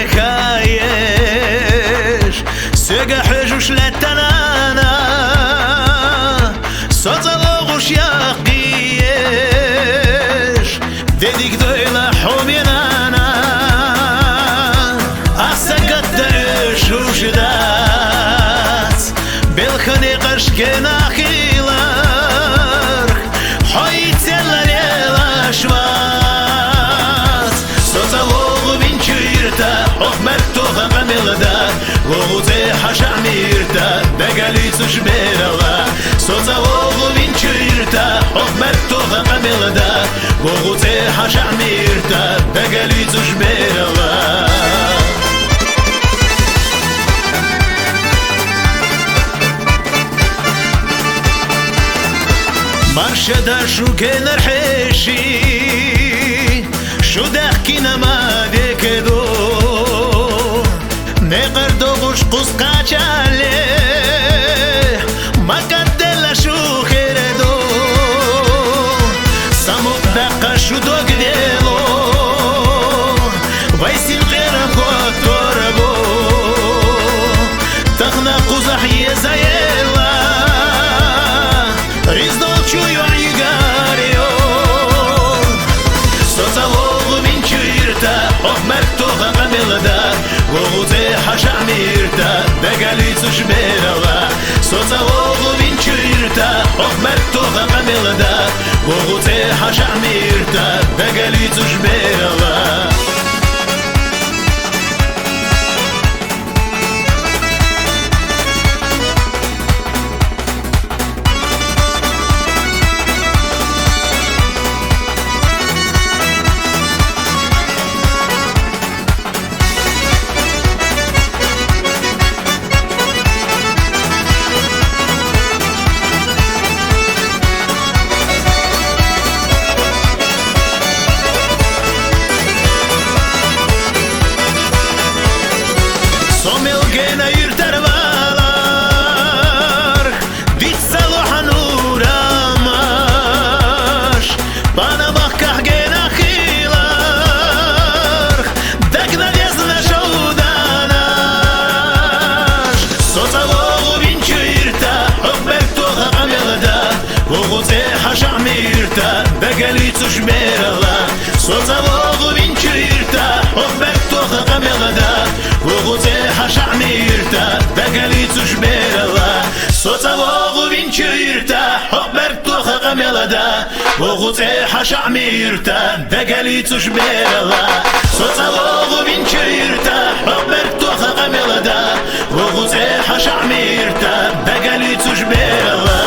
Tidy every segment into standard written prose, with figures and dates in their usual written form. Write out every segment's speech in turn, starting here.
ехаешь, сега хежуш летанана, соцалогуш яхиеш, дедик дойла хуминана, асагат дарюш ушдац, белхани қашкена хилар, хойтеларела швац, соцалогу винчуирта, охмертоха гамилда, логузе хашамирта, бегалицу шберала, соцалогу винчуирта, охмертоха гамилда, логузе хашамирта, бегалицу шберала. مرشد شوكن الحشي شو دحكينا ما ديكدو نقردو غش قص قاچالي ما كدلا شو خيردو ساموك دقا شو دوك ديلو ويسين غيرم كوتوربو تخنا قزح يزايلا ريزدو чую айгарио соцалогу винчуирта охмертоха гамилда логузе хашамирта бегалицу шберала соцалогу винчуирта охмертоха гамилда логузе хашамирта бегалицу шберала. Somilgena yurtarvalar Ditsalo hanuramash Bana bakah gena khilar Dagna vязна шаудanash Soțalogu vinchuirta Hokbertoha amilda Loguze hashamirta Begalicu shmerala Soțalogu vinchuirta Hokbertoha amilda Loguze hashamirta Begalicu shmerala Soțalogu vinchuirta Hokbertoha amilda Loguze hashamirta Begalicu shmerala Soțalogu vinchuirta Hokbertoha amilda Loguze hashamirta Begalicu shmerala.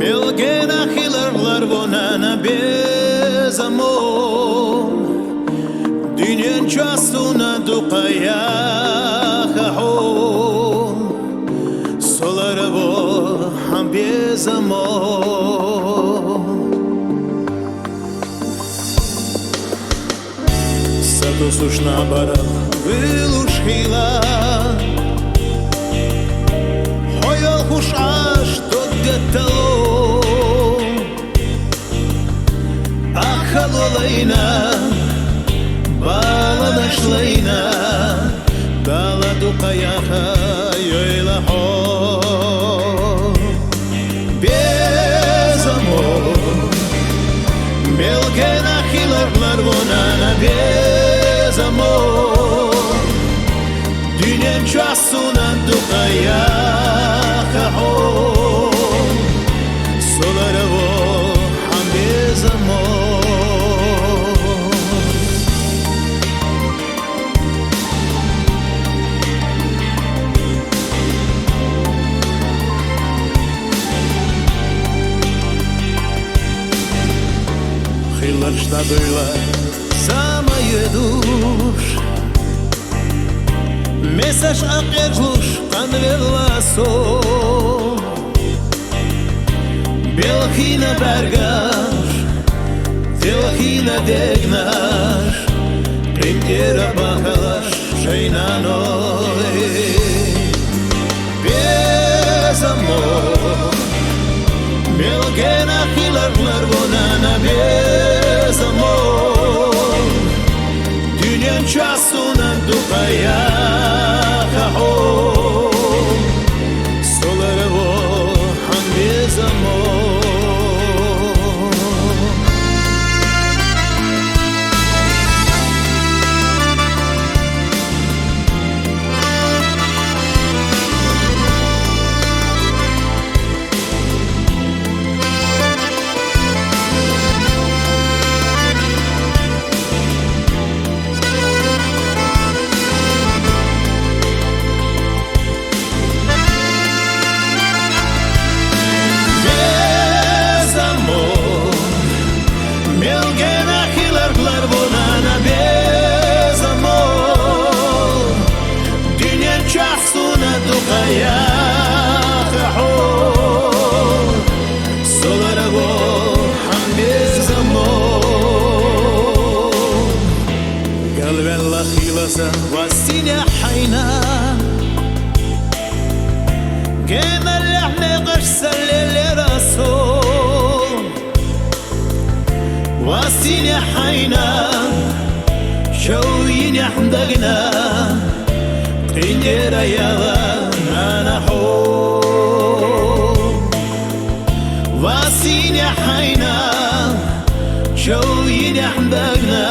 Milgena hilarlar vonana bez amor Dünyen çastuna duqaya khahom Solara vo ham bez amor Sato sushna bara vilushila Hoyal khush ash toggatalo Akhalolayna Bala dashlayna Dala duqayaha yoyla ho Bez amor Melgena hilarlar vonana bez amor Dünyen çasuna duqayaha ho Solara vo ham bez amor хилар штадойла самая душ Месаш акержлуш канвела со Белхина бергаш Телхина дегнаш Примтера бахалаш шейнаной Без amor Белгена хилар ларвонана без amor Dünyan çasunan dukaya kaho Solara vo han bez amor وسينا حينا كما اللحن غرسل للرسول وسينا حينا شوين حمدقنا قنير يلا أنا حو وسينا حينا شوين حمدقنا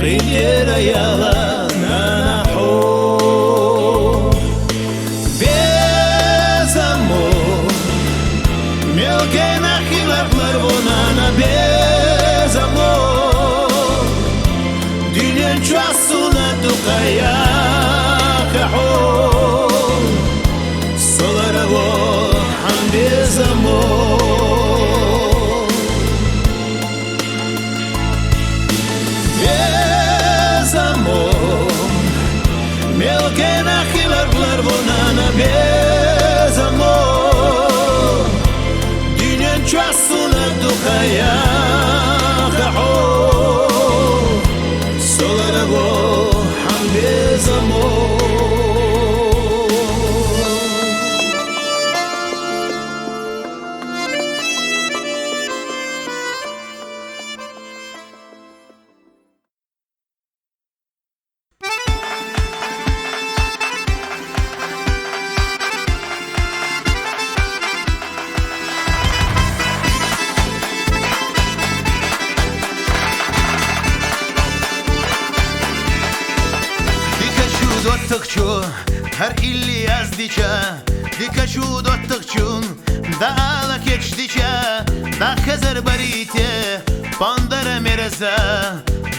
قنير يلا Без amor Dünyan çasuna dukaya kaho Solara vo han bez amor Bez amor Melken ahilarlar vonana bez amor Dünyan çasuna dukaya kaho Solara vo han bez amor Her illi yazdıça Dikaçu dottıkçun Dağla keçdiça Da kazar barite Pandara mereza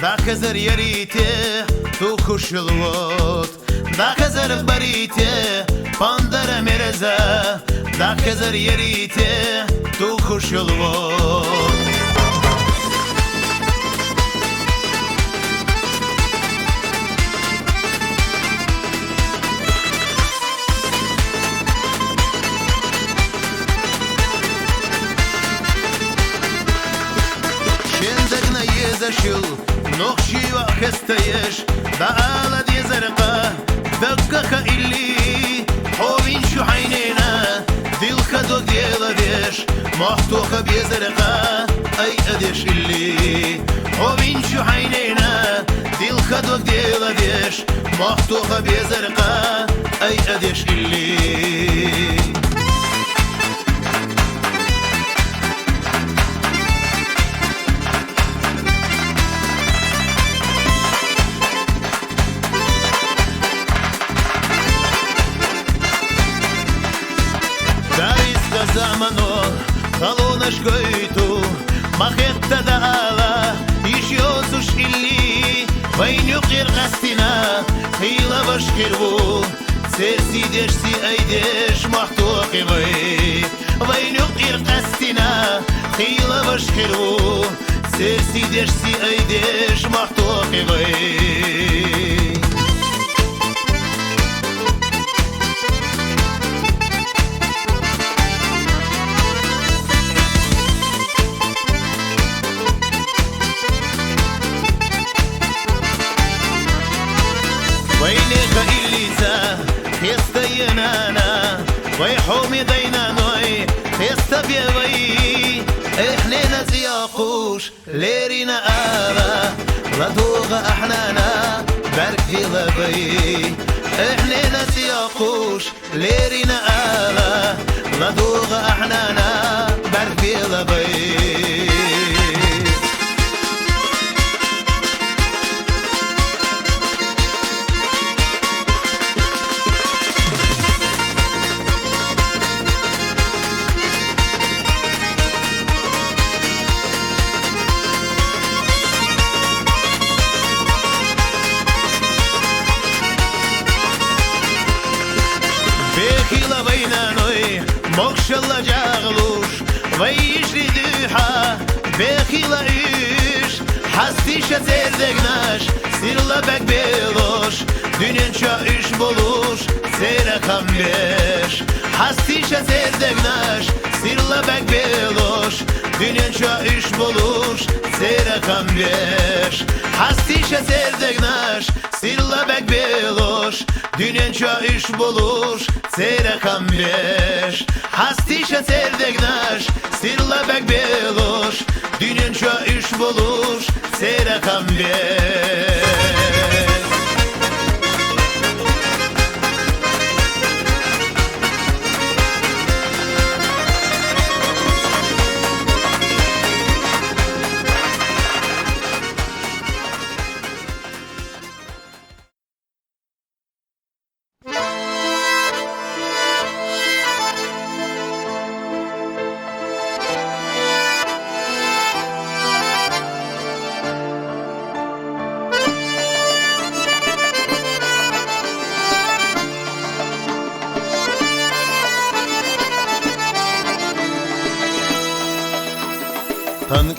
Da kazar yarite Tu kuşulvot Da kazar barite Pandara mereza Da kazar yarite Tu kuşulvot نخشي وخستيش بقالة دي زرقاء دققة اللي حوين شو عينينا دي الخدوق ديلا ديش محتوقة بيزرقاء أي أديش اللي حوين شو عينينا دي الخدوق ديلا ديش محتوقة بيزرقاء أي أديش اللي Zamano Salona шкойту Махетта да ала Еще суш илли Вайнюк иргастина Хила башкирву Серси дешси айдеш Махтуақи вай Вайнюк иргастина Хила башкирву سيرسي دشتي ايديش محتوقي غي وينك إليسا خيستينانا ويحومي دينانوي خيستبيوي احنا نزياقوش ليرينا آلا ردوغ احنانا برك في لبي احنا نزياقوش ليرينا آلا ردوغ احنانا برك في لبي بخيلة بينانوي مكشلة جاغلوش ويجري دوحة بخيلة إيش حستيش زيردقناش سيرلا بك بيلوش دنيا شا إيش بولوش سيرا خمبيش حستيش زيردقناش سيرلا بك بيلوش دنيا شا إيش بولوش سيرا خمبيش حستيش زيردقناش سيرلا بك بيلوش دنيا شا إيش بولوش سيرا خمبيش حستيش زيردقناش سيرلا بك بيلوش دنيا شا إيش بولوش سيرا خمبيش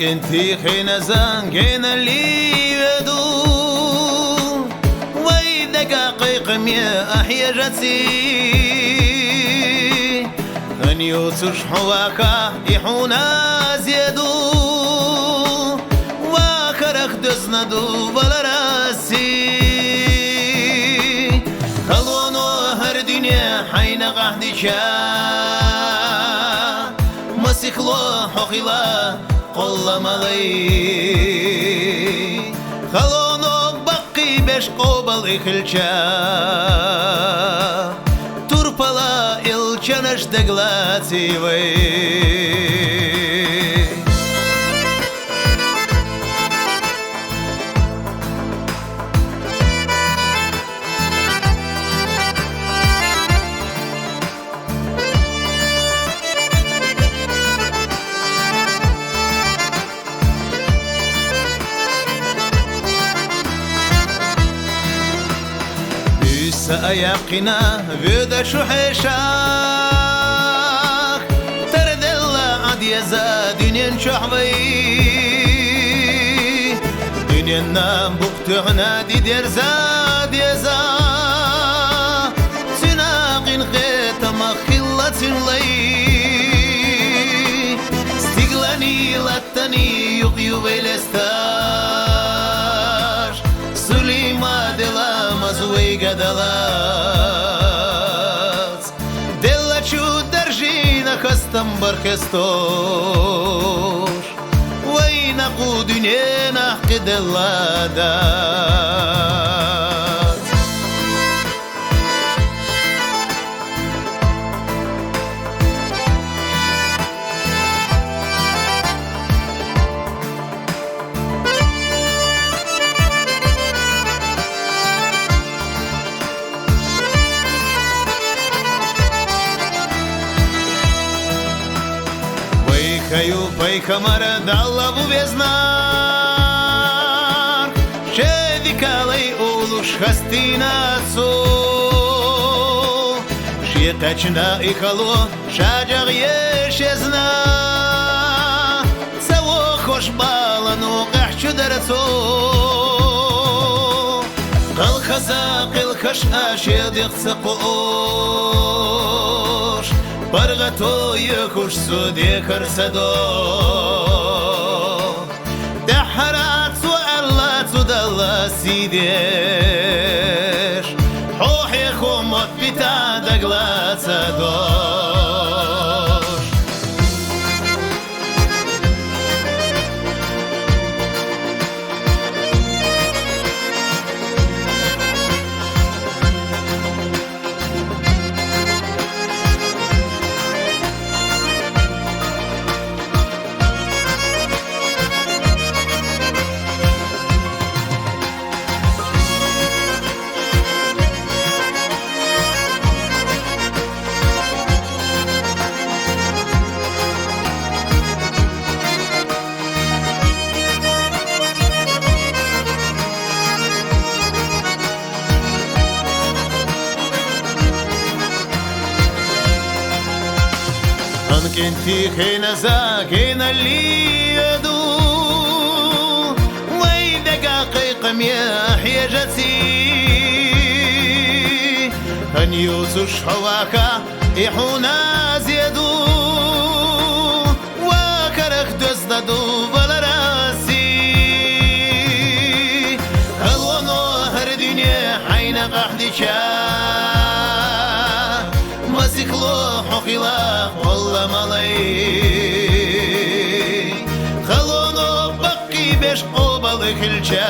انتي خينا زانجين اللي يدو وي دقاقيق ميا احيا جاتي ان يوسش حواكا يحونا زيدو واخرخ دزنا دو بلراسي خلونو هر دنيا حين غهدي شا مسيخلو حقيلا قلمالي خلونو بقي بش قوبل إخلشا تربلا إلشانش دقلاتي وي سأيقنا بدا شو حشاك ترد الله عد يزا دنيا شحبي دنيا نام بقتغنا دي دير زاد يزا سناقين خيطة مخلة لي استقلاني لاتني يقيو بيلستاش سليما دلا مزوي قدلات دلا شو درجينا خستم برخستوش وين اقو دنيانا قد الله دات Каю пай камара дала бубезнар Шедикалай улуш хастинацу Шиетачна и хало шаджаг ешезна Цаво хош балану كش أشيد يخسقوش برغتو يكوش سودي كرسدو دحرات سؤالات سودالله سيديش حوح يخومت بتا دقلات سدوش انتي خينا زاكينا اللي يدو وي دقاقيق مياح يجتي ان يوسوش حواكا يحونا زيدو وكرخ دزددو بلراسي هلونو هر دنيا حين قحدي مسيخلو حقيلا والله مالي خلونو بقي بيش قوبالك الجا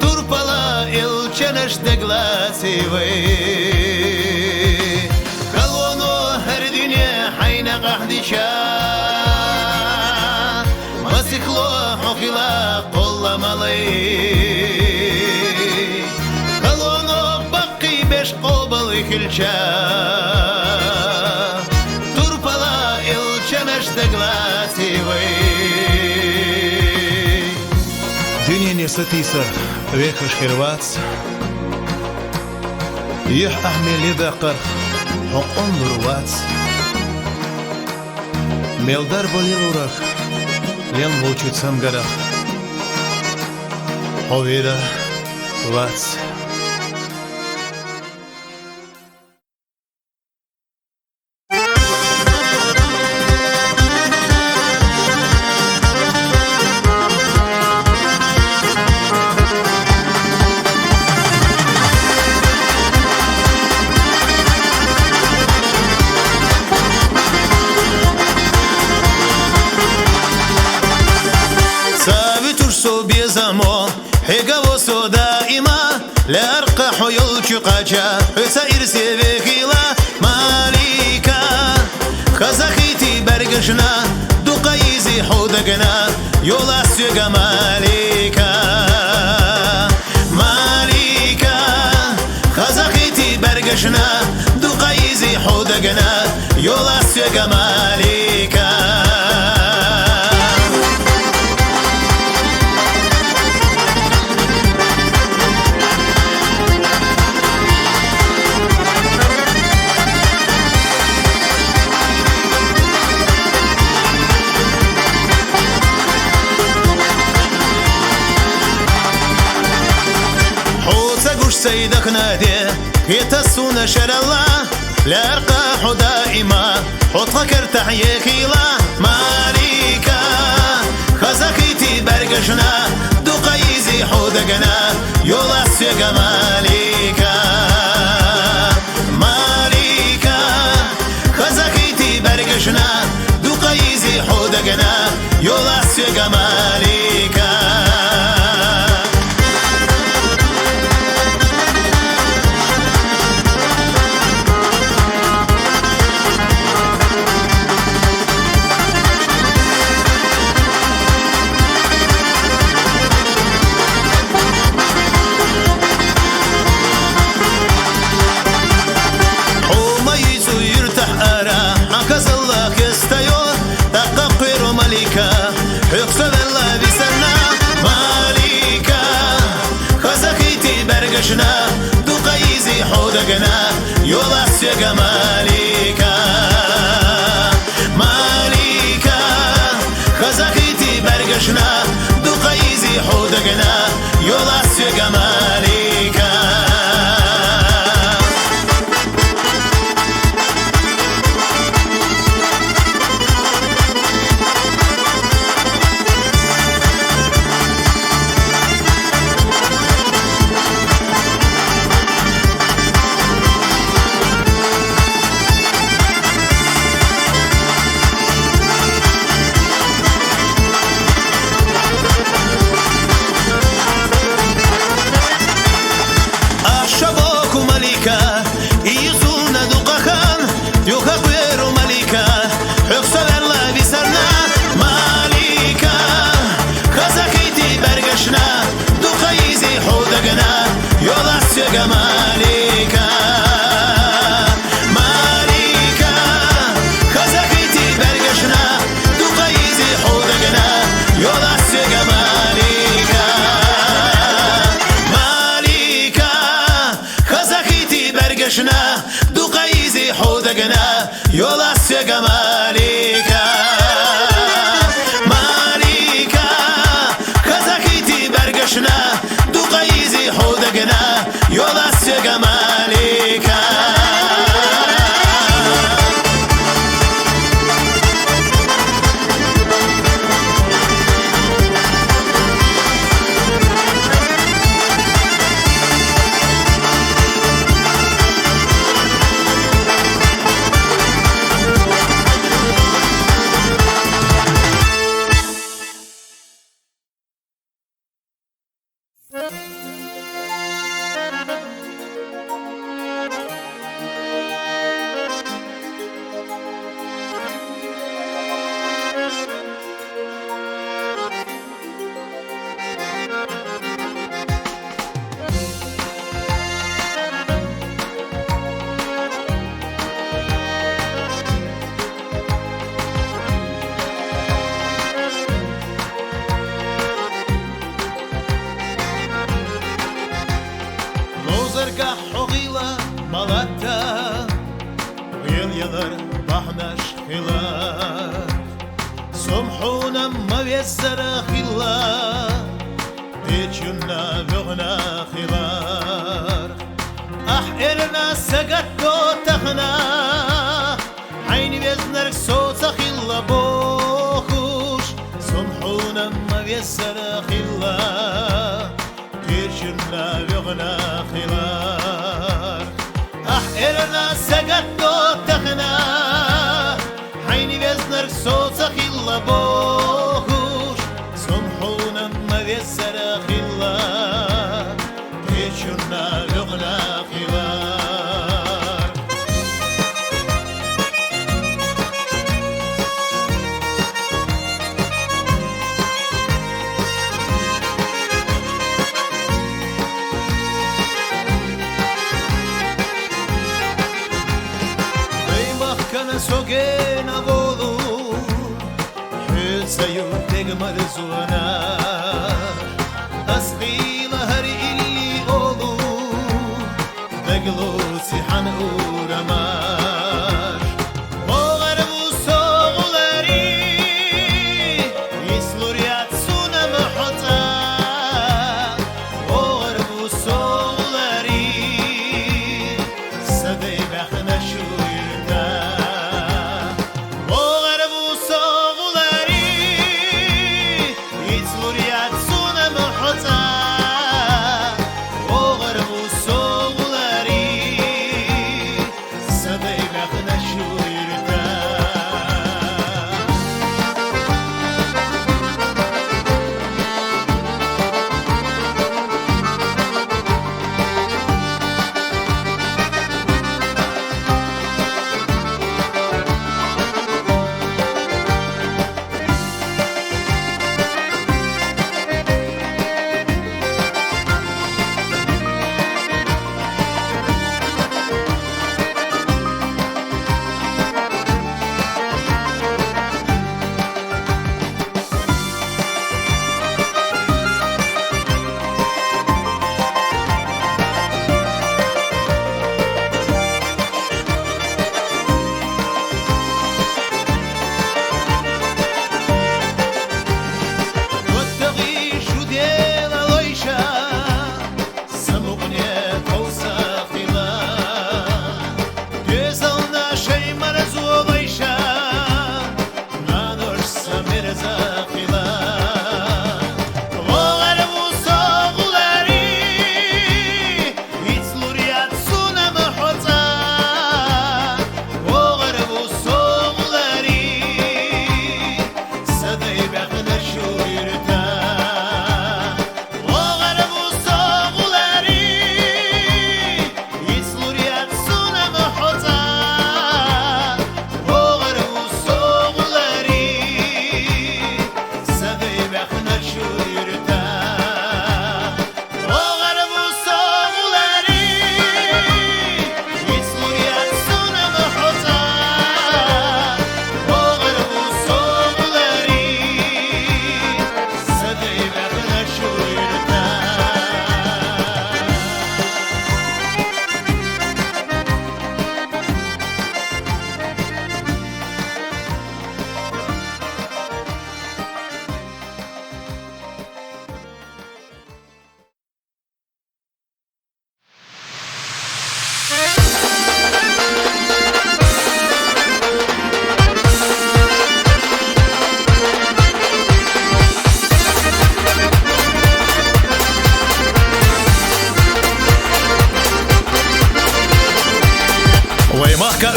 تربلا الجنش دقلاسي وي خلونو هر دنيا حين قحدي مسيخلو حقيلا والله مالي قوبالك الجا تربلا الجنش دقلاسي وي دنيا نستيسر ويخش خيروات يح أحمل يذكر حقن دروات ميلدار بوليرورخ لين لوچوت سمگرخ حويرة واتس هيقوسو دائما لأرقى حيول شقاجا سائر سيبكيلا ماليكا خزاخيتي برقشنا دقايزي حودقنا يولا سيقا ماليكا ماليكا خزاخيتي برقشنا دقايزي حودقنا يولا سيقا ماليكا سيدك نادي يتسون شر الله لا أرقاح دائما حطك ارتحي خيلا ماليكا خزاكيتي برقشنا دقايزي حودقنا يولا سيقا ماليكا ماليكا خزاكيتي برقشنا دقايزي حودقنا يولا سيقا ماليكا يقصد الله بسنا ماليكا خزاكيتي برقشنا دقايزي حودقنا يولا سيقا ماليكا ماليكا خزاكيتي برقشنا دقايزي حودقنا يولا سيقا ماليكا خلار سمحونا ما بيزر خلار بيجنا بغنا خلار أحقرنا سقطو تخنا عيني بيزنرك صوت خلا بوخوش سمحونا ما بيزر خلار بيجنا بغنا خلار أحقرنا سقطو تخنا عيني بيزنرك صوت خلا بوخوش سمحونا ما بيزر خلار بيجنا بغنا خلار Kana sogena volu Hülsayu tegmar zuana Asqila har illi olu Deglu sihan uramar Moğar bu soğuları İslur yatsuna muhata Moğar bu soğuları Sadey bahna şuyurda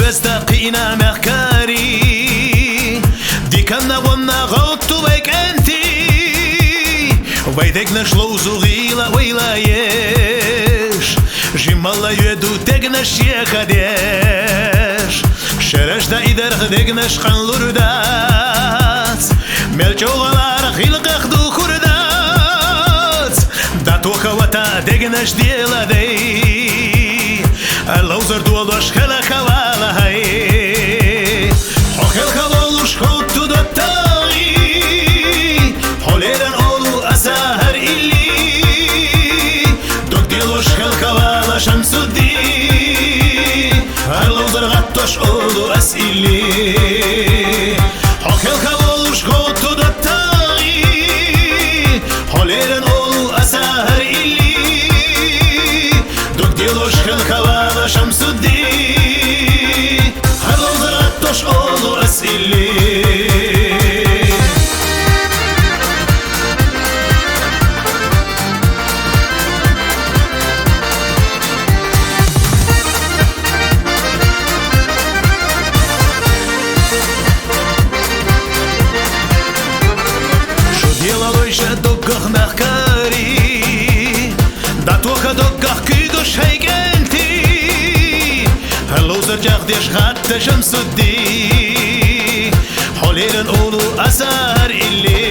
استقينا مخكاري دي كنا ونا غوتو بيك انتي وبيدك نشلو زغيلا ويلا يش جمالا يدو تقنش يخديش شرش دا إدر خدقنش خنلور دات ملجو غلار خلق اخدو خردات داتو خواتا دقنش ديلا دي اللوزر دولوش خلا خوالا هاي حخل خلالوش خودتو دتاغي حوليران اولو اساهر إلي دوك ديلوش خل خوالا شمسو دي اللوزر غطوش اولو اسیلی حاکل کولش خود تو دتایی حالیرن اولو اسهر ایلی دک دیلوش خل کوالا شمسودی هر لحظه توش اولو اسیلی Dokach nachkari Da tocha dokach kidosh heigenti Hello zerjach desh khatte shamsuddi Holiren olu asar illi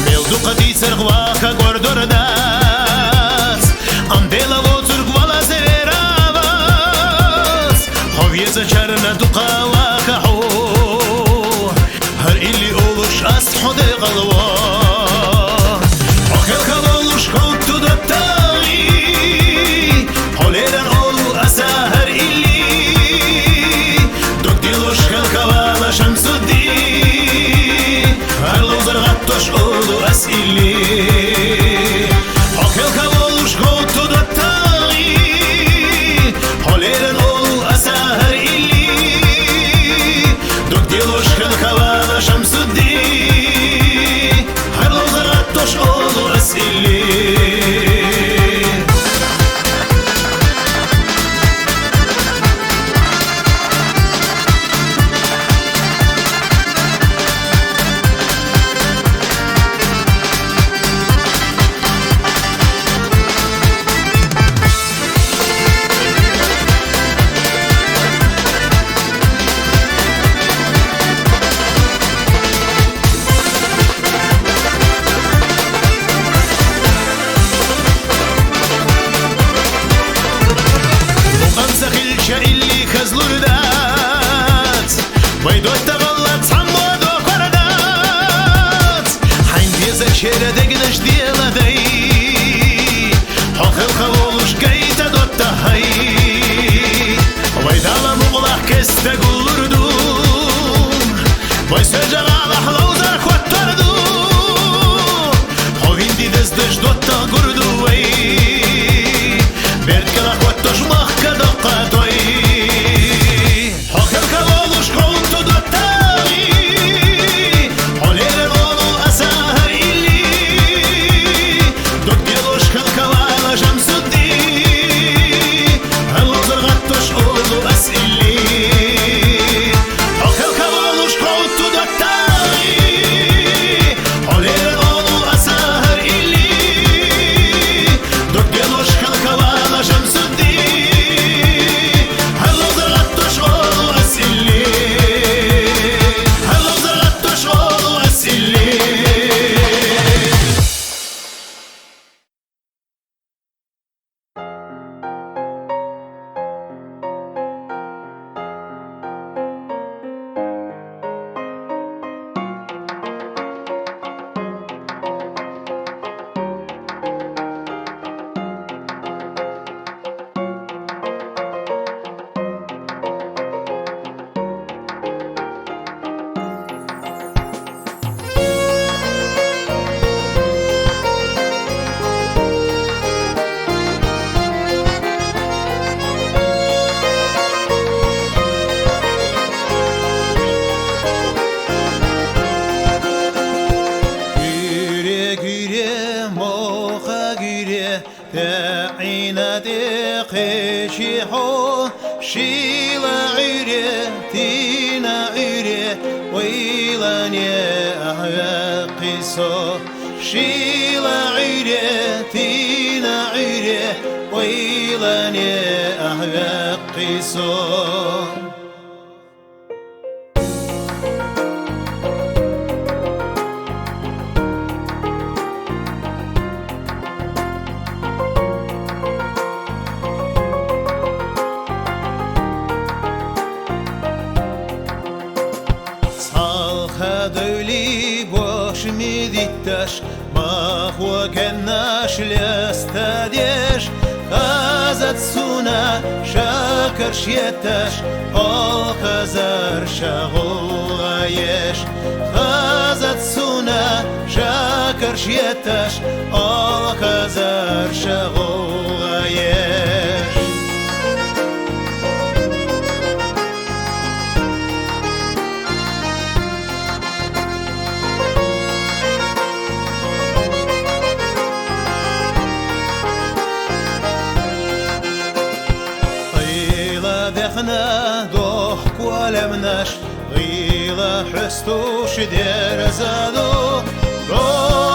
Meldu qadi zergwaka gordordas Andela lo zergwala zeravas Hovyeza charna duqawaka ho Her illi olush as hode qalwa Tosh olu asili Hakel kavolush god to datai Holeren olu asahar ili Dok dilosh khel kavala shamsuddi Har lozarat tosh olu asili اللي خزلردات ويدوت تغلط حمود وقردات حين بيزك شيرة دقنش ديلا دي حوخ الخلولش قيتا دوت هاي ويدالا مغلق كستا قلردون ويسجل على حلوزر خوتردون حوين دي دزدش دوت قردو وي بيركلا خوتش مخك دقات وي شيلا عيري تينا عيري ويلان يا قيسو شيلا عيري تينا عيري ويلان يا قيسو Медиташ, махуа кеннаш лястадеш, خازت سونا شاكر شيتش خزر شغوغايش خازت سونا شاكر شيتش خزر شغوغايش دخنا دوخ ولمناش غيلا حستو شدير زادو دو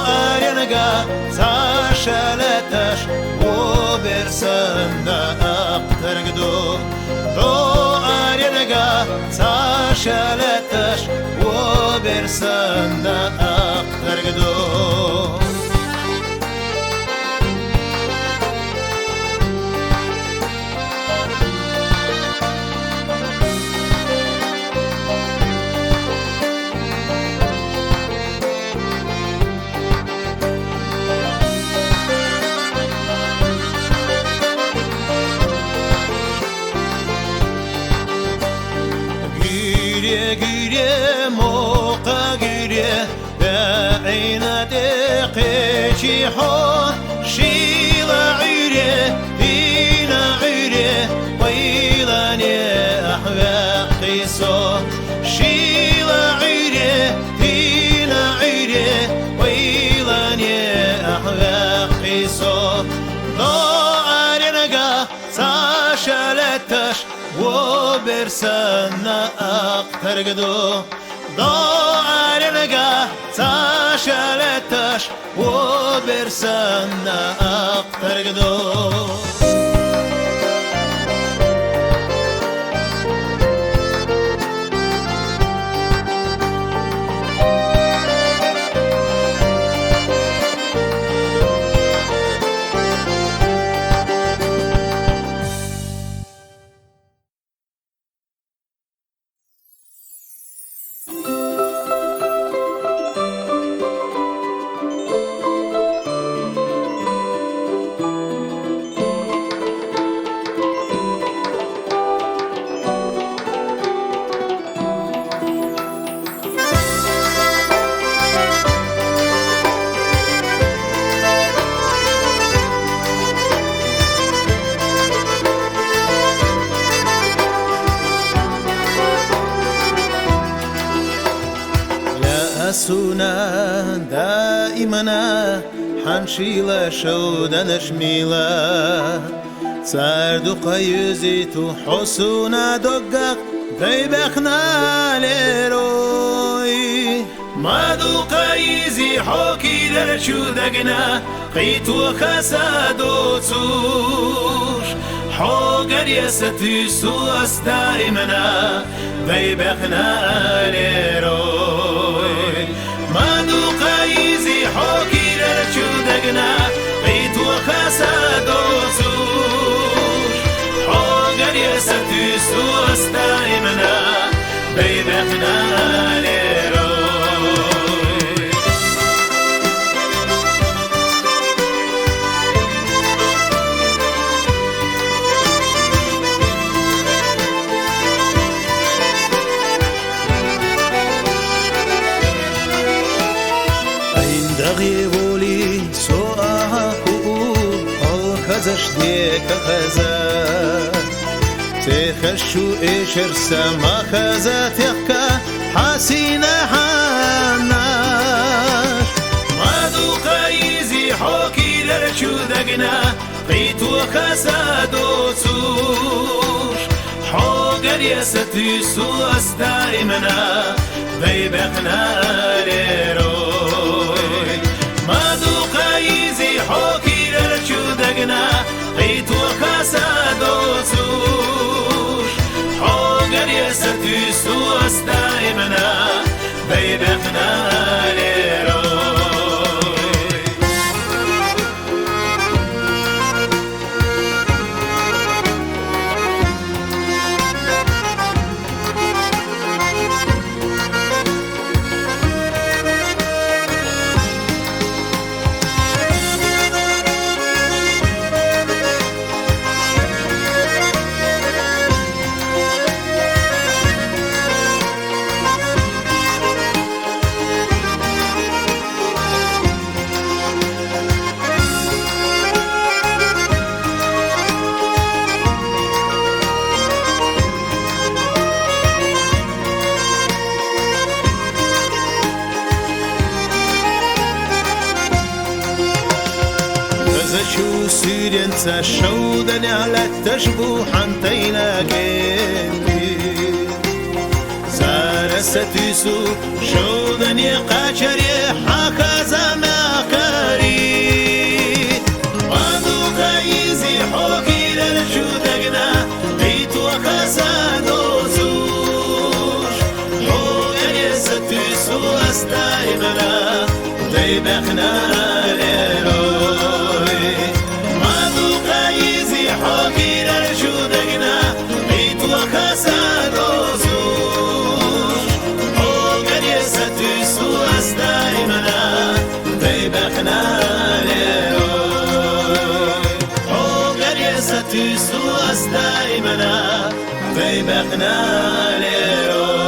أرينغا ساشلتش وبرسندا أقترقدو دو أرينغا ساشلتش وبرسندا أقترقدو گیره موقع گیره بعینه دقیقی ها شیلا عیره دینا عیره ویلانی احوقی سو شیلا عیره دینا عیره ویلانی احوقی سو دارنگا ساشلتش وبرسنا أقترقدو دارنغا ساشلتش وبرسنا أقترقدو سونا دائما حنشيلة شودا نشميلة صاردوق يزيتو حسونا دقق ديبخنا ليروي ما دوق يزي حوكي درشو دقنا قيتو خسادو تسوش حوقر يستي سوس دائما ديبخنا ليروي ما دوق يزي حوكي درشو دقنا قيتو خسادو تسوش حوقر يستي سوس دائما ديبخنا ليروي غيبولي سوءها كؤول الخزش ديك خزا تخشو إشر سما خزا تخكا حسينة حناش ما دوق يزي حوكي درشو دقنا قيتو خسادو سوش حوقر يستي سوس دائمنا بيبقنا ليروي ما دوق يزي حوكي درشو دقنا قيتو خسادو سوش حوقر يستي سوس دائمنا بيبقنا ليروي شو سيرينتا شودن على تشبوحا تيلاقيني زارستيسو شودن يقاشري حاكا زماكاري وانو قايزي حوكي للشودقنا بيت وكاسانوزوش حوكا يستيسو استايمنا ديبخنا ليروي وانو قايزي حوكي للشودقنا بيت وكاسانوزوش حوكا يستيسو استايمنا ديبخنا ستيسو استايمنا ديبخنا ليروي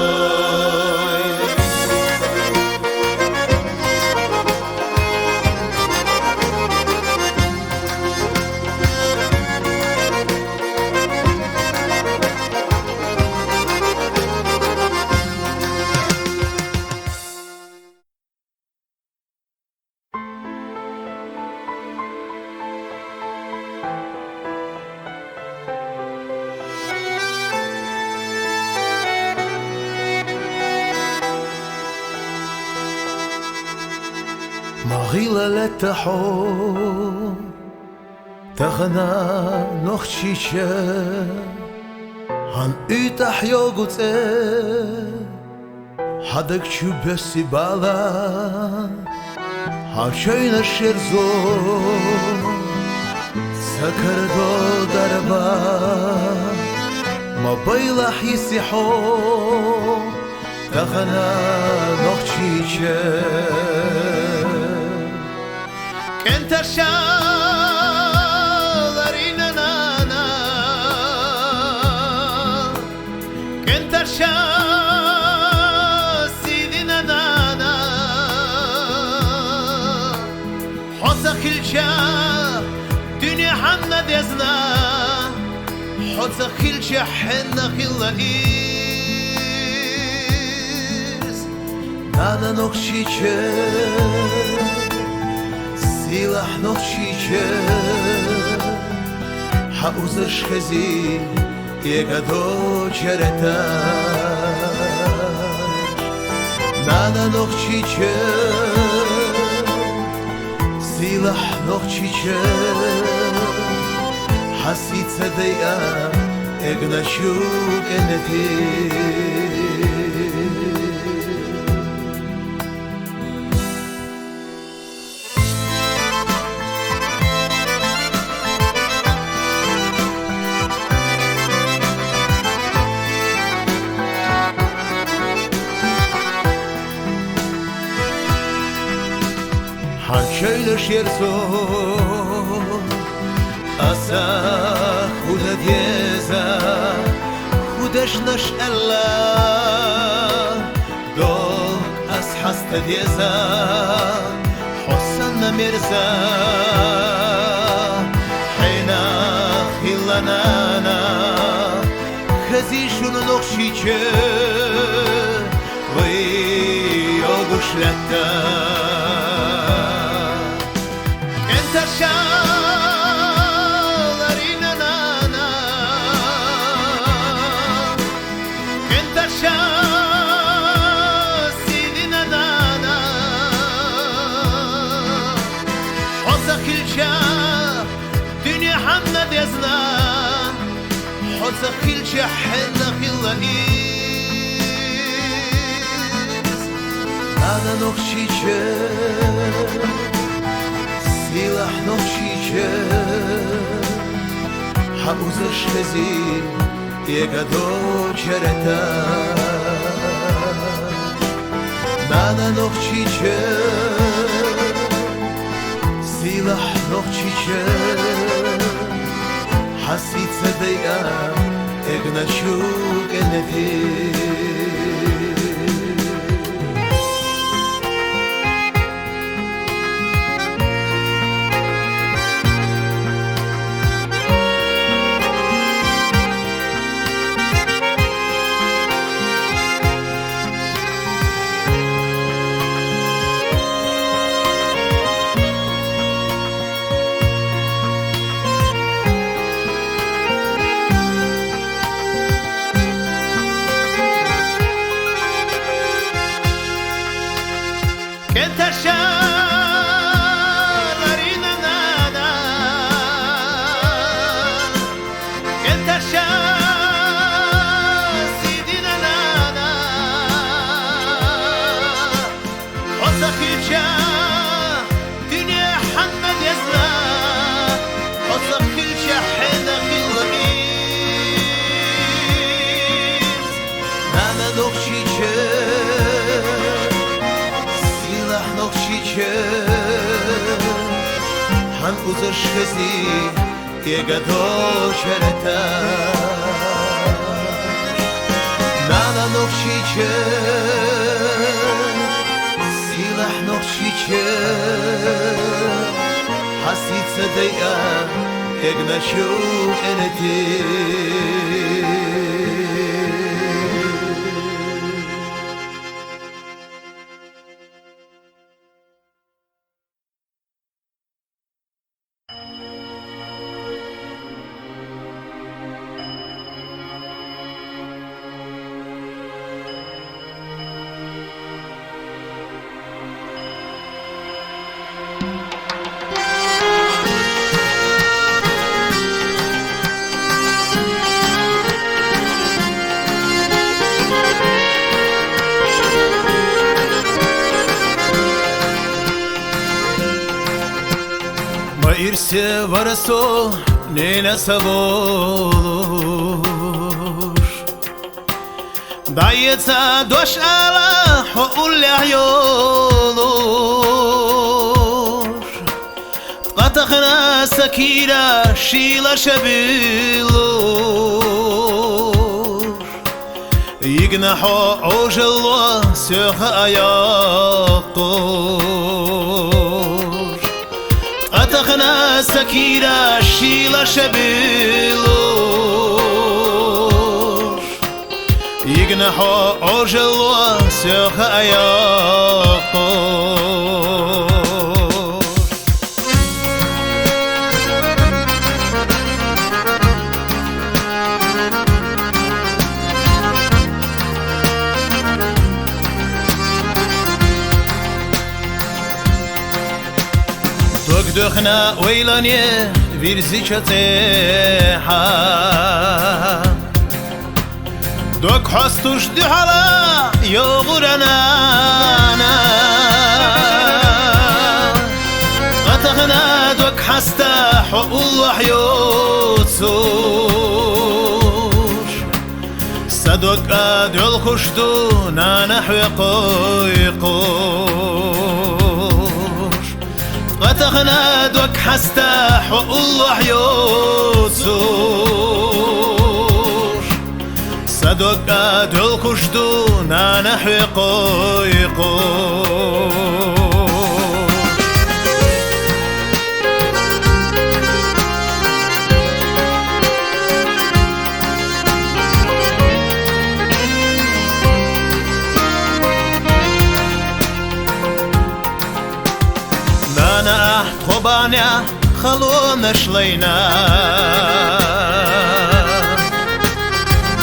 מרילה לתחום תחנה נוחשישה הנאיתח יוגוצה חדק שובסי בעלה השיינה שרזו סקרדו דרבה מבילח יסיחו תחנה נוחשישה Kenta shalarina nana Kenta shasidina nana Hosa khilcha dünya hamna dezna Hosa khilcha henna khilais Nana nokshiche Силах ночиче Хаузаш хези Егадо черета Нана ночиче Силах ночиче Хасица дея Егнашу кенети Hançöyle şerso Asa Huda dieza Hudaş naş Allah Dok as hasta dieza Hossanna mirza Hina hillanana Khazi şunu nokşiçe Vay yoguşlatta shalarina nana Kenta shasidina nana Hosa khilcha dünya hamna dezna Hosa khilcha henna khilais Nana nokshiche Силах ночиче Хаузаш хези Егадо черета Нана ночиче Силах ночиче Хасица дея Егнашу кенети Han uzer shkezi ye gadol shereta Nana noch shiche Silah noch shiche Hasit sadaya Egna shu eneti Irse varso nene savor Dayetsa dosh ala hul yolor Qatakhna sakira shila shabilor Yignahu ujalla sukha ayaqor Qatakhna sakira shila shabilor Yignahu ujalla sukha ayaqor Dökhna oylanye virzi çateha Dök hastuş dühala yoğuranana Qatakhna dök hasta hu'ullah yotsur Sadok adul khushdu nana hüqoyqur Qatakhna dök hasta hu'ullah yotsur Sadok adul khushdu nana hüqoyqur Khobanya khalon shlayna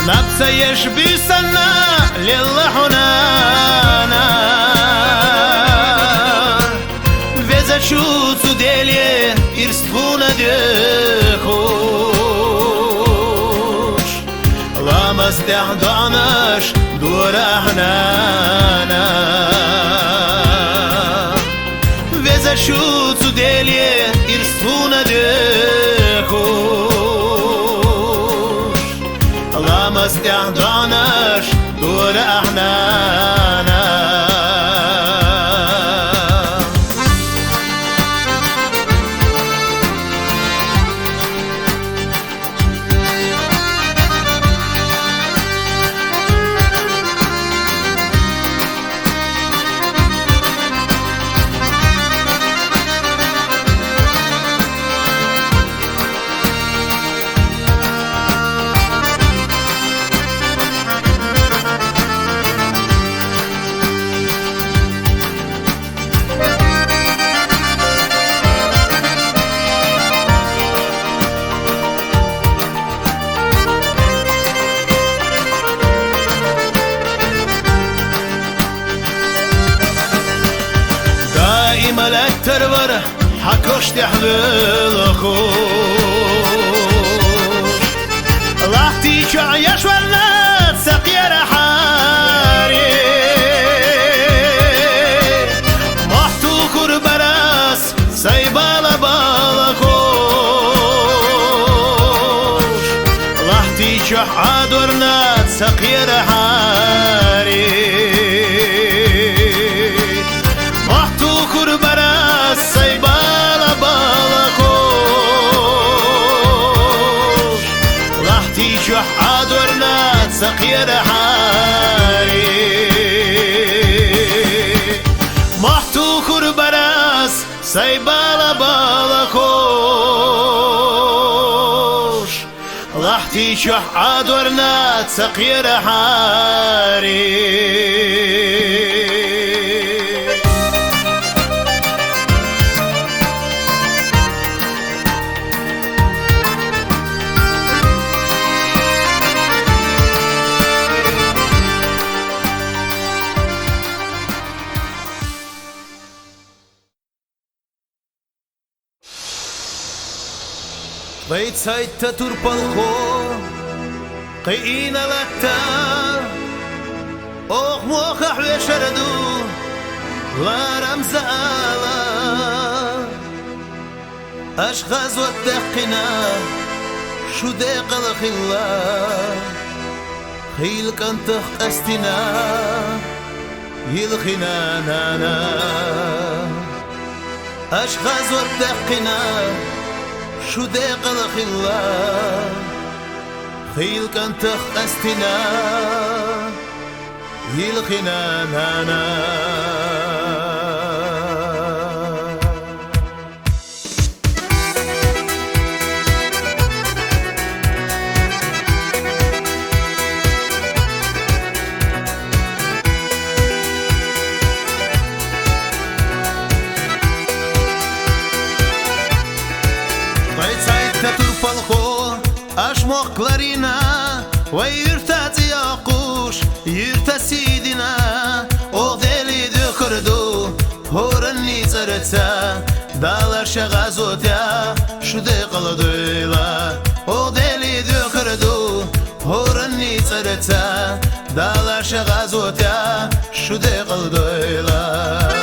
Nabsa yashbisana lillahunana Vezachu tsudelye irstfuna dekhush Lamas tehdanash durahnana Vezachu tsudelye irstfuna dekhush Lamas tehdanash durahnana تربر حكوش تحمل خوش لحتي شعيش ولا سقير حاري محتو كربراس سيبالا بالا خوش لحتي شح عدورنات سقير حاري محتو كربراس سيبالا بالا خوش لحتي شح عدورنات سقير حاري محتو كربراس سيبالا بالا خوش لحتي شح عدورنات سقير حاري بيت سايت تتربلخو قينا لتا اوخ موخ احوي شردو لا رمز آلا اشخاص ودقنا شو ديق الخلا خيل كنتخ استنا يلخنا نانا اشخاص ودقنا شو ديق الخلا خيل كنتخ استنا يلخنا نانا تترفلخو أشموخ كلارينا ويرتا تياقوش يرتا سيدنا أغدالي دكردو هورني ترتا دالر شغازوتا شدي قلدويلا أغدالي دكردو هورني ترتا دالر شغازوتا شدي قلدويلا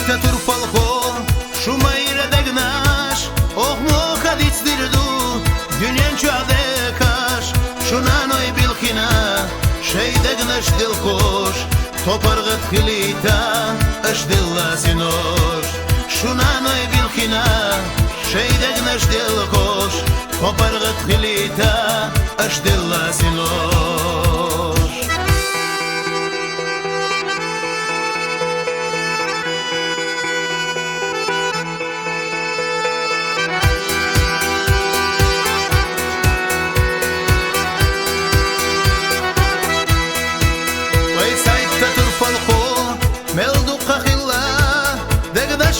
تترفلخو شو ما يردقناش اوخ موخا ديتدردو دنيان شعدكاش شو نانوي بالخنا شي دقناش دلخوش توبرغت خليتا اش دلاسينوش شو نانوي بالخنا شي دقناش دلخوش توبرغت خليتا اش دلاسينوش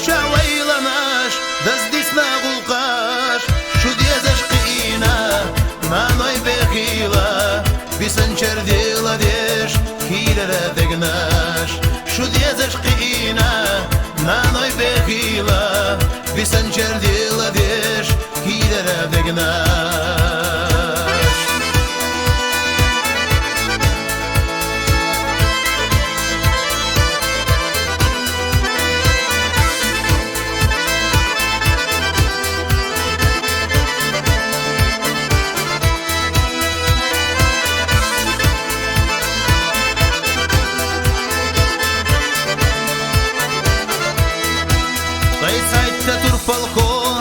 شاويلناش دزديسنا غلقاش شو ديزش قينا ما نوي بخيلا بسنشر ديلا ديش كيلا دقناش شو ديزش قينا ما نوي بخيلا بسنشر ديلا ديش كيلا دقناش تترفلخو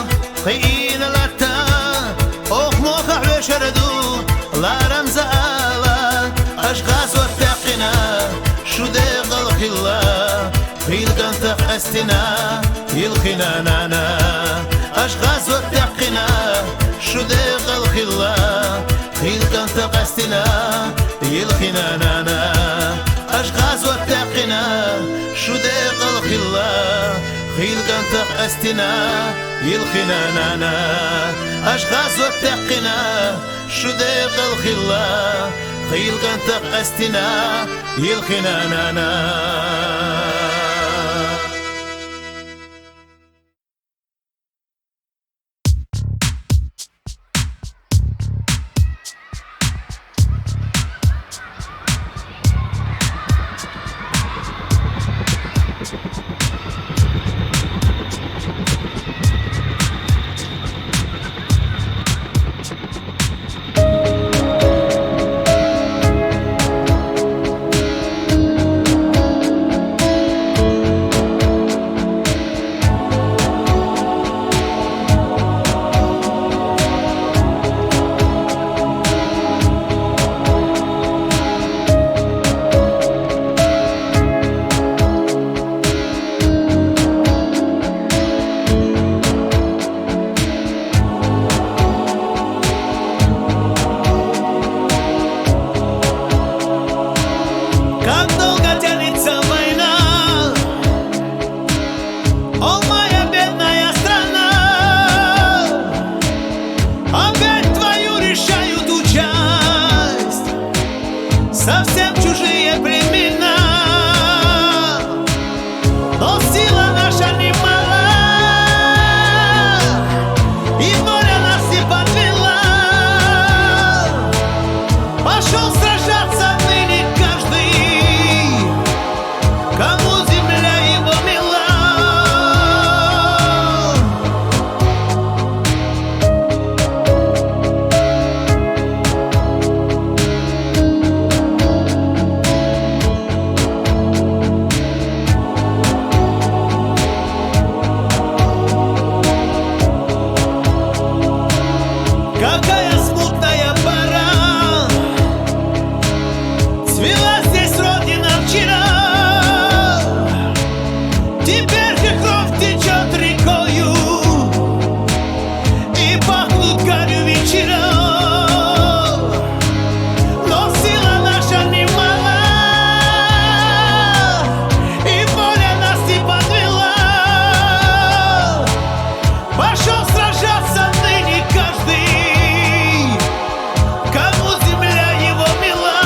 قينا لتا اوخ موخ احوي شردو لا رمز آلا اشخاص واتقنا شو ديق الخلا خيل كنتخ استنا يلخنا نانا اشخاص واتقنا شو ديق الخلا خيل كنتخ استنا يلخنا نانا اشخاص واتقنا شو ديق الخلا خيلقان تق أستنا يلخنا نانا أشخاص واتقنا شديق الخلا خيلقان تق أستنا يلخنا نانا Совсем чужие племена, но сила наша немала, и воля нас не подвела. Пошел сражаться ныне каждый, кому земля его мила. Какая смутная пора, цвела здесь родина вчера. Теперь же кровь течет рекою, и пахнут гарью вечера. Но сила наша немала, и воля нас не подвела. Пошел сражаться ныне каждый, кому земля его мила.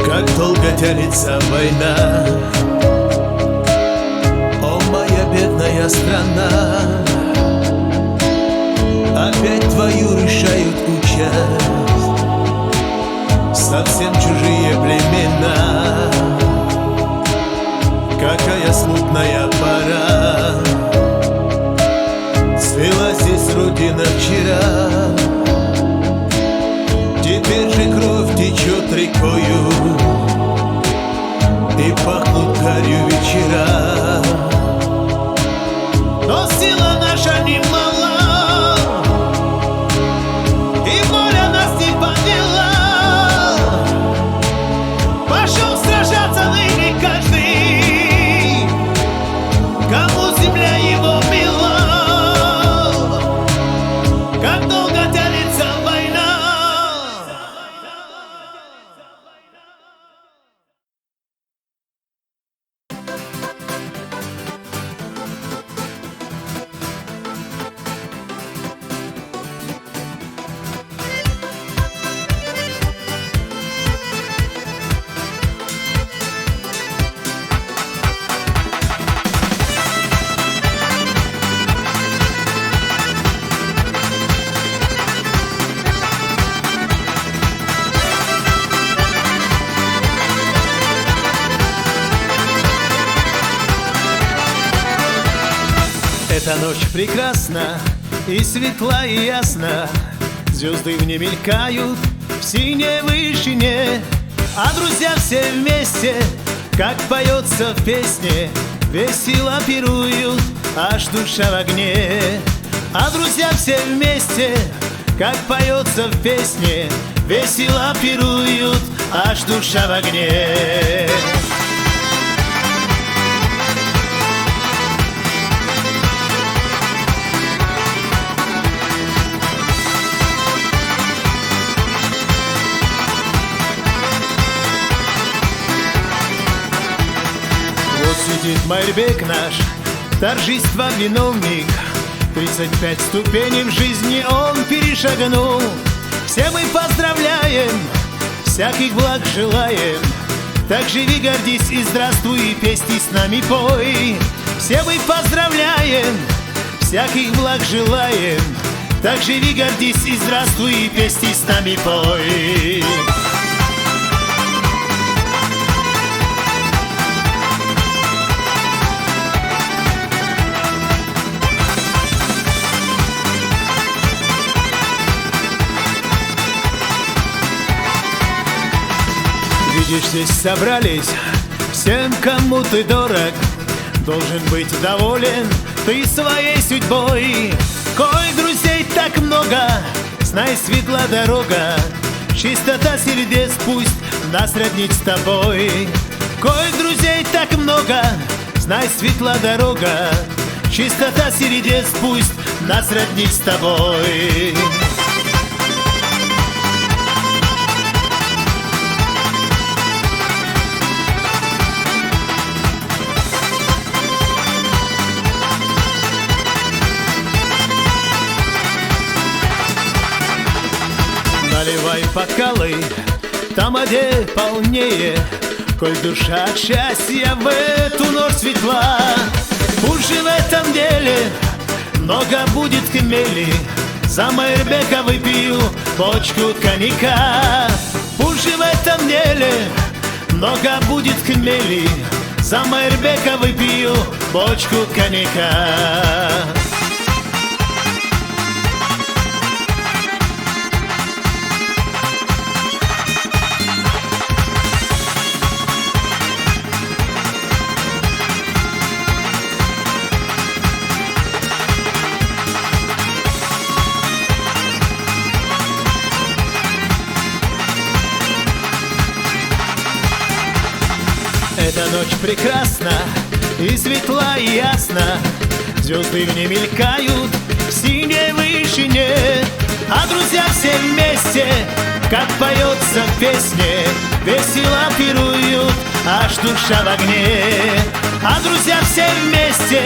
Как долго тянется война, о моя бедная страна. Опять твою решают участь совсем чужие племена. Какая смутная пора, цвела здесь родина вчера. Теперь же кровь течет рекою, и пахнут гарью вечера. Но сила наша немала, и воля нас не подвела. Пошел сражаться ныне каждый, кому земля его мила. Как долго тянется война. Эта ночь прекрасна и светла и ясна, звезды в ней мелькают, в синей вышине, а друзья все вместе, как поется в песне, весело пируют, аж душа в огне. А друзья все вместе, как поется в песне, весело пируют, аж душа в огне. Вот сидит Майрбек наш, торжества виновник, 35 ступеней в жизни он перешагнул. Все мы поздравляем, всяких благ желаем. Так живи, гордись и здравствуй, и песни с нами пой. Все мы поздравляем, всяких благ желаем. Так живи, гордись и здравствуй, и песни с нами пой. Видишь, здесь собрались всем, кому ты дорог. Должен быть доволен ты своей судьбой. Кой друзей так много, знай, светла дорога. Чистота сердец пусть нас роднит с тобой. Кой друзей так много, знай, светла дорога. Чистота сердец пусть нас роднит с тобой. Наливай бокалы, там, где полнее, коль душа от счастья в эту ночь светла. Пусть же в этом деле много будет хмели, за Майрбека выпью бочку коньяка. Пусть же в этом деле много будет хмели, за Майрбека выпью бочку коньяка. Эта ночь прекрасна и светла и ясна, звезды в ней мелькают в синей вышине. А друзья все вместе, как поется в песне, весело пируют, аж душа в огне. А друзья все вместе,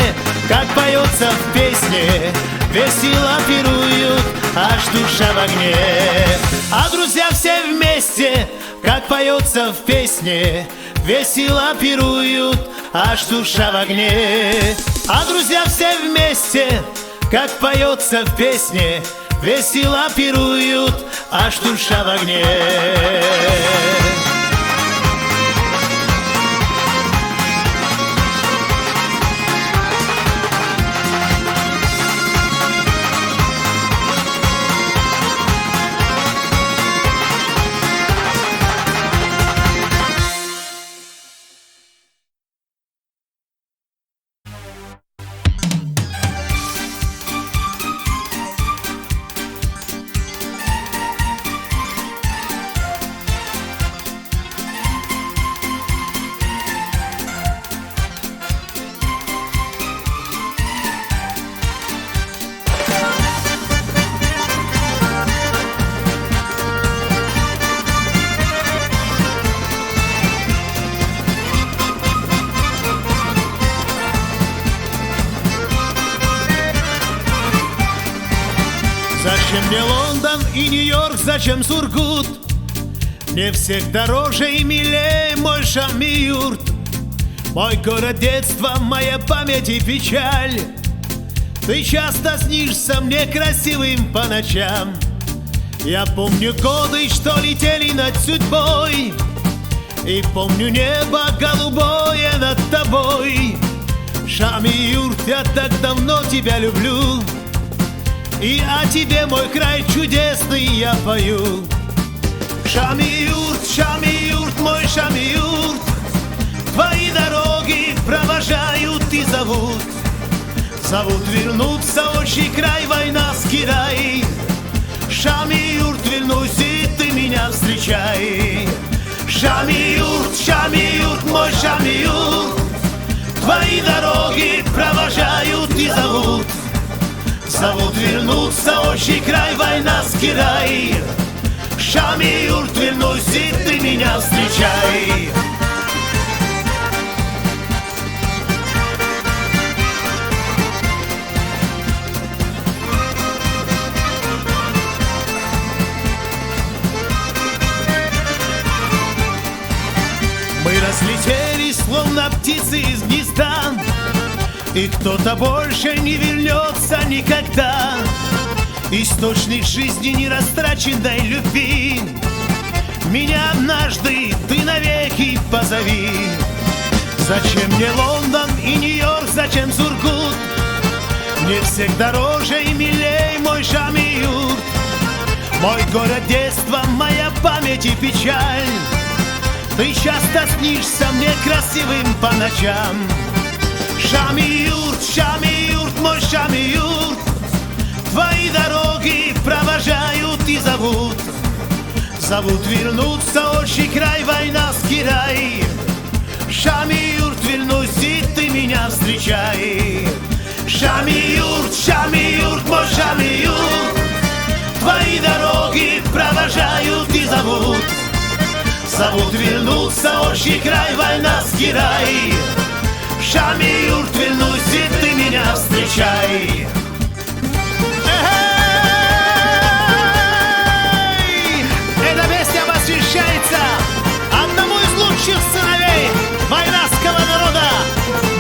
как поется в песне, весело пируют, аж душа в огне. А друзья все вместе, как поется в песне, весело пируют, аж душа в огне. А друзья все вместе, как поется в песне, весело пируют, аж душа в огне. Зачем мне Лондон и Нью-Йорк, зачем Сургут? Мне всех дороже и милее мой Шами-Юрт. Мой город детства, моя память и печаль. Ты часто снишься мне красивым по ночам. Я помню годы, что летели над судьбой, и помню небо голубое над тобой. Шами-Юрт, я так давно тебя люблю, и о тебе, мой край чудесный, я пою. Шами-юрт, мой Шами-юрт, твои дороги провожают и зовут. Зовут вернуться отчий край, война с Кирай. Шами-юрт, вернусь, и ты меня встречай. Шами-юрт, мой Шами-юрт, твои дороги провожают и зовут. Зовут вернуться отчий край, война с Кирай. Шами-юрт, вернусь, и ты меня встречай. Мы разлетелись, словно птицы из гнезда, и кто-то больше не вернется никогда. Источник жизни не растраченной любви, меня однажды ты навеки позови. Зачем мне Лондон и Нью-Йорк, зачем Сургут? Мне всех дороже и милей мой Шами-юрт. Мой город детства, моя память и печаль. Ты часто снишься мне красивым по ночам. Шами-юрт, мой Шами-юрт, твои дороги провожают и зовут. Зовут вернуться отчий край, война с Кирай. Шами-юрт, вернусь, и ты меня встречай. Шами-юрт, мой Шами-юрт, твои дороги провожают и зовут. Зовут вернуться отчий край, война с Кирай. Шами-юрт, вернусь, и ты меня встречай. Эта песня посвящается одному из лучших сыновей войнавского народа,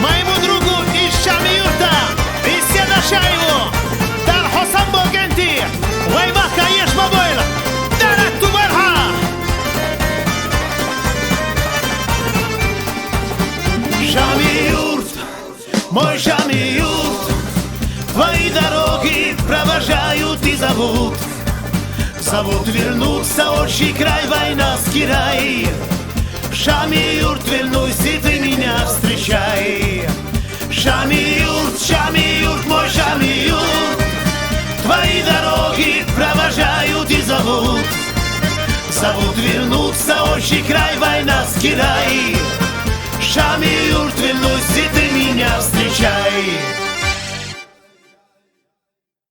моему другу из Шами-юрта, из Седа Шаеву, Дар Хосан Богенти, Вайбака Ешмабойл, Дарак Тубарха. Шами-юрт, мой Шами-юрт, твои дороги провожают и зовут. Зовут вернуться отчий край, война с Кирай. Шами-юрт, вернусь, и ты меня встречай. Шами-юрт, мой Шами-юрт, твои дороги провожают и зовут. Зовут вернуться отчий край, война с Кирай. Шами-юрт, вернусь, и ты меня встречай.